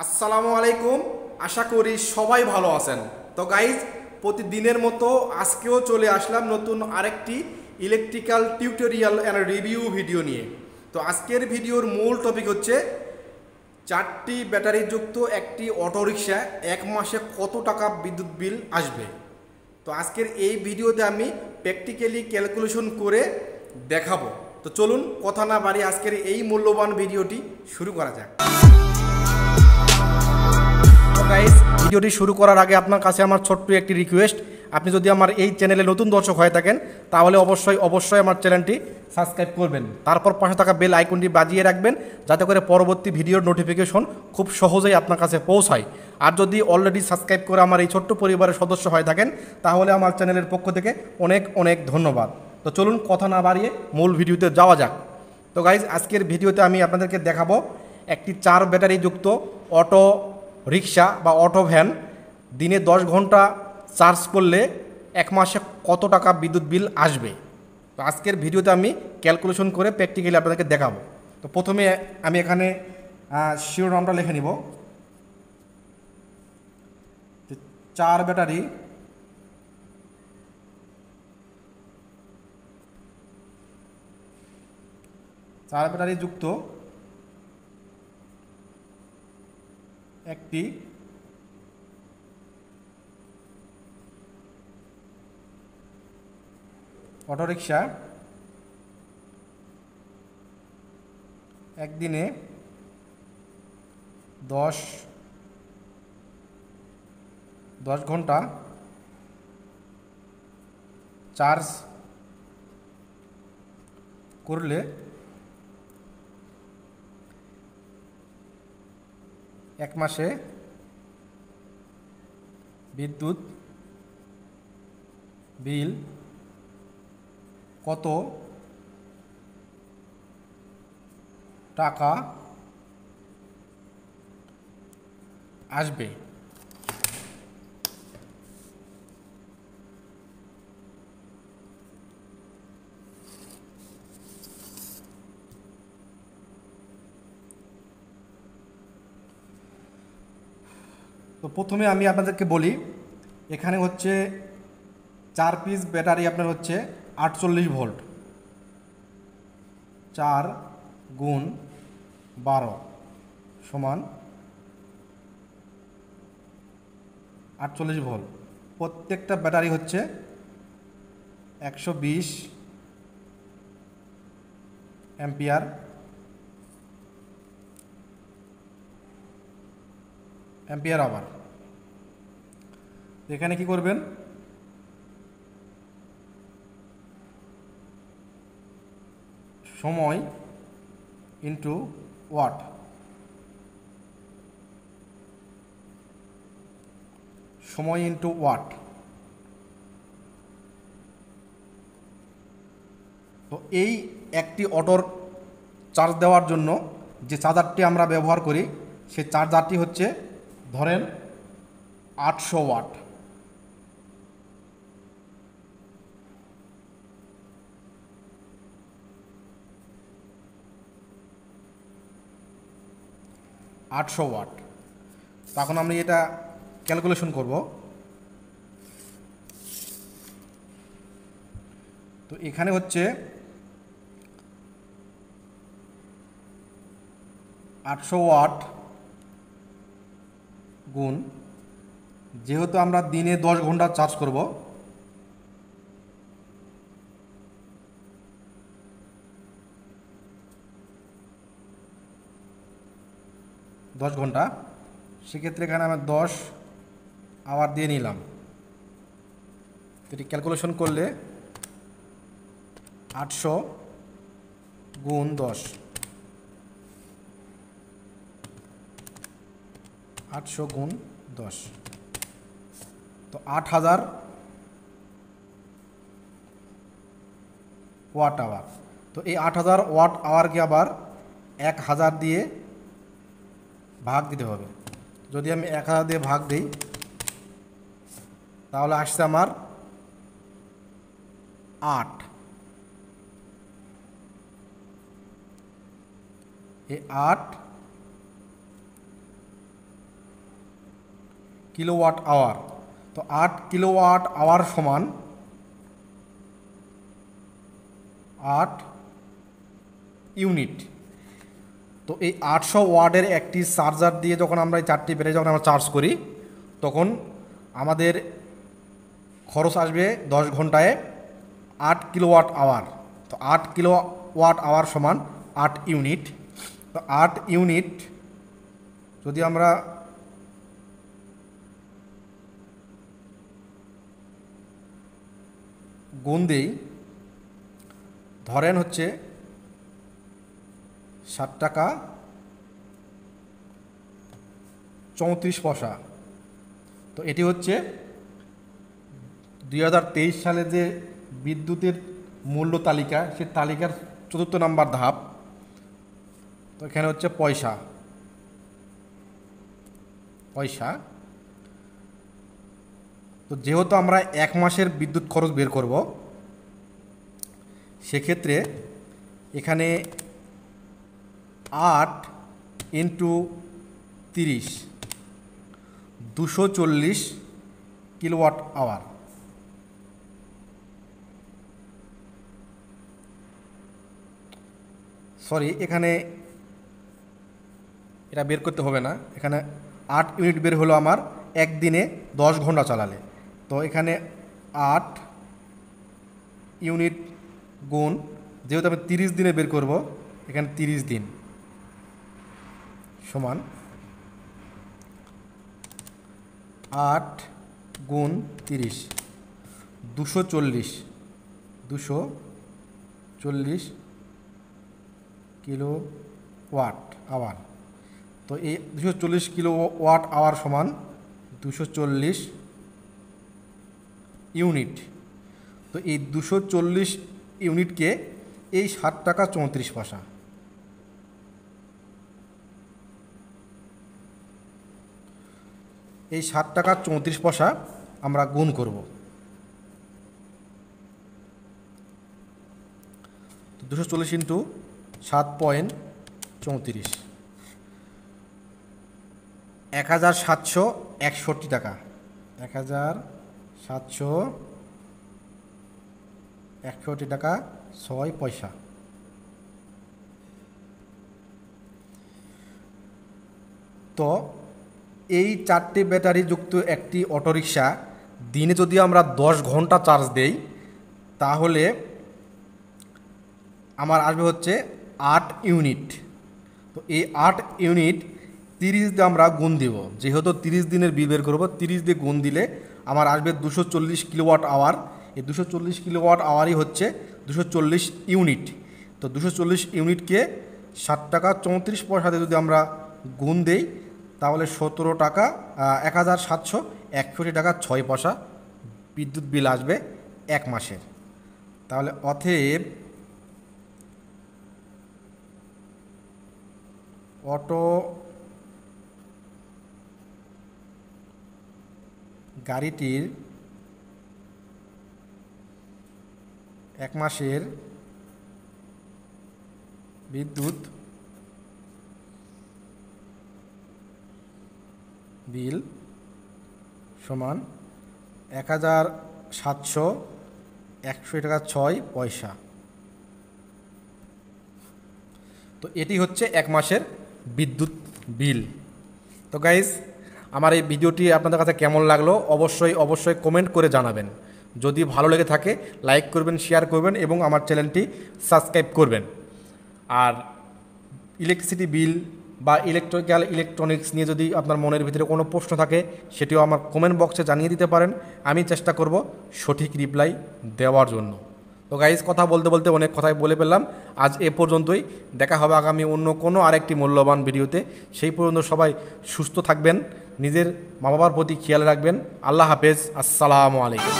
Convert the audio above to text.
আসসালামু আলাইকুম। আশা করি সবাই ভালো আছেন। তো গাইজ, প্রতিদিনের মতো আজকেও চলে আসলাম নতুন আরেকটি electrical tutorial and review video নিয়ে। তো আজকের ভিডিওর মূল টপিক হচ্ছে 4টি ব্যাটারিযুক্ত একটি অটোরিকশা এক মাসে কত টাকা বিদ্যুৎ বিল আসবে। তো আজকের এই ভিডিওতে আমি প্র্যাকটিক্যালি ক্যালকুলেশন করে দেখাবো। তো চলুন কথা না বাড়িয়ে আজকের এই মূল্যবান ভিডিওটি শুরু করা যাক। গাইস, ভিডিওটি শুরু করার আগে আপনার কাছে আমার ছোট্ট একটি রিকোয়েস্ট, আপনি যদি আমার এই চ্যানেলে নতুন দর্শক হয়ে থাকেন তাহলে অবশ্যই আমার চ্যানেলটি সাবস্ক্রাইব করবেন, তারপর পাশে থাকা বেল আইকনটি বাজিয়ে রাখবেন যাতে করে পরবর্তী ভিডিওর নোটিফিকেশন খুব সহজেই আপনার কাছে পৌঁছায়। আর যদি অলরেডি সাবস্ক্রাইব করে আমার এই ছোট্ট পরিবারের সদস্য হয়ে থাকেন তাহলে আমার চ্যানেলের পক্ষ থেকে অনেক অনেক ধন্যবাদ। তো চলুন কথা না বাড়িয়ে মূল ভিডিওতে যাওয়া যাক। তো গাইজ, আজকের ভিডিওতে আমি আপনাদেরকে দেখাবো একটি 4 ব্যাটারিযুক্ত অটো রিক্সা বা অটো ভ্যান দিনে 10 ঘন্টা চার্জ করলে এক মাসে কত টাকা বিদ্যুৎ বিল আসবে। তো আজকের ভিডিওতে আমি ক্যালকুলেশন করে প্র্যাকটিক্যালি আপনাদেরকে দেখাবো। তো প্রথমে আমি এখানে শিরোনামটা লিখে নিব। 4 ব্যাটারি যুক্ত একটি অটোরিকশা একদিনে 10 ঘন্টা চার্জ করলে এক মাসে বিদ্যুৎ বিল কত টাকা আসবে। তো প্রথমে আমি আপনাদেরকে বলি, এখানে হচ্ছে 4 পিস ব্যাটারি আপনার হচ্ছে 48 ভোল্ট, 4 গুণ 12 সমান 48 ভোল্ট। প্রত্যেকটা ব্যাটারি হচ্ছে 120 অ্যাম্পিয়ার আওয়ার। এখানে কি করবেন, সময় ইন্টু ওয়াট, সময় ইন্টু ওয়াট। তো এই একটি অটোর চার্জ দেওয়ার জন্য যে চার্জারটি আমরা ব্যবহার করি সেই চার্জারটি হচ্ছে ধরেন 800 ওয়াট। তখন আমরা এটা ক্যালকুলেশন করব। তো এখানে হচ্ছে 800 ওয়াট গুণ, যেহেতু আমরা দিনে 10 ঘন্টা চার্জ করব, সেক্ষেত্রে এখানে আমরা 10 আওয়ার দিয়ে নিলাম। এটি ক্যালকুলেশন করলে 800 গুণ 10, 800 গুণ 10, তো 8000 ওয়াট আওয়ার। তো এই 8000 ওয়াট আওয়ারকে আবার 1000 দিয়ে ভাগ দিতে হবে। যদি আমি 1000 দিয়ে ভাগ দিই তাহলে আসছে আমার 8। এই 8 কিলোওয়াট আওয়ার। তো 8 কিলোওয়াট আওয়ার সমান 8 ইউনিট। তো এই 800 ওয়াটের একটি চার্জার দিয়ে যখন আমরা এই 4টি ব্যাটারি যখন আমরা চার্জ করি, তখন আমাদের খরচ আসবে 10 ঘন্টায় 8 কিলোওয়াট আওয়ার। তো 8 কিলোওয়াট আওয়ার সমান 8 ইউনিট। তো 8 ইউনিট যদি আমরা গুণ দিই, ধরেন হচ্ছে 7 টাকা 34 পয়সা। তো এটি হচ্ছে 2023 সালে যে বিদ্যুতের মূল্য তালিকা, সেই তালিকার 4র্থ নাম্বার ধাপ। তো এখানে হচ্ছে পয়সা। তো যেহেতু আমরা 1 মাসের বিদ্যুৎ খরচ বের করব, সেক্ষেত্রে এখানে 8 ইন্টু 30 240 কিলোওয়াট আওয়ার। সরি, এখানে এটা বের করতে হবে না, এখানে 8 ইউনিট বের হলো আমার একদিনে 10 ঘন্টা চালালে। তো এখানে 8 ইউনিট গুণ, যেহেতু আমি 30 দিনে বের করব, এখানে 30 দিন সমান 8 গুণ 30 240 কিলোওয়াট আওয়ার। তো এই 240 কিলোওয়াট আওয়ার সমান 240 ইউনিট। তো এই 240 ইউনিটকে এই 7 টাকা 34 পয়সা, এই 7 টাকা 34 পয়সা আমরা গুণ করব। তো 240 ইন্টু 7.34 1761 টাকা, 1761 টাকা 6 পয়সা। তো এই 4টি ব্যাটারি যুক্ত একটি অটোরিকশা দিনে যদি আমরা 10 ঘন্টা চার্জ দেই, তাহলে আমার আসবে হচ্ছে 8 ইউনিট। তো এই 8 ইউনিট 30 দিয়ে আমরা গুণ দিব, যেহেতু 30 দিনের বিল বের করবো, 30 দিয়ে গুণ দিলে আমার আসবে 240 কিলোওয়াট আওয়ার। এই 240 কিলোওয়াট আওয়ারই হচ্ছে 240 ইউনিট। তো 240 ইউনিটকে 7 টাকা 34 পয়সাতে যদি আমরা গুণ দেই, তাহলে 17 টাকা 1761 টাকা 6 পয়সা বিদ্যুৎ বিল আসবে 1 মাসের। তাহলে অতএব অটো গাড়িটির 1 মাসের বিদ্যুৎ বিল সমান 1761 টাকা 6 পয়সা। তো এটি হচ্ছে 1 মাসের বিদ্যুৎ বিল। তো গাইস, আমার এই ভিডিওটি আপনাদের কাছে কেমন লাগলো অবশ্যই কমেন্ট করে জানাবেন। যদি ভালো লেগে থাকে লাইক করবেন, শেয়ার করবেন এবং আমার চ্যানেলটি সাবস্ক্রাইব করবেন। আর ইলেকট্রিসিটি বিল বা ইলেকট্রনিক্স নিয়ে যদি আপনার মনের ভিতরে কোনো প্রশ্ন থাকে, সেটিও আমার কমেন্ট বক্সে জানিয়ে দিতে পারেন। আমি চেষ্টা করব সঠিক রিপ্লাই দেওয়ার জন্য। তো গাইস, কথা বলতে বলতে অনেক কথাই বলে ফেললাম। আজ এ পর্যন্তই, দেখা হবে আগামী অন্য কোনো আরেকটি মূল্যবান ভিডিওতে। সেই পর্যন্ত সবাই সুস্থ থাকবেন, নিজের মা বাবার প্রতি খেয়াল রাখবেন। আল্লাহ হাফেজ, আসসালামু আলাইকুম।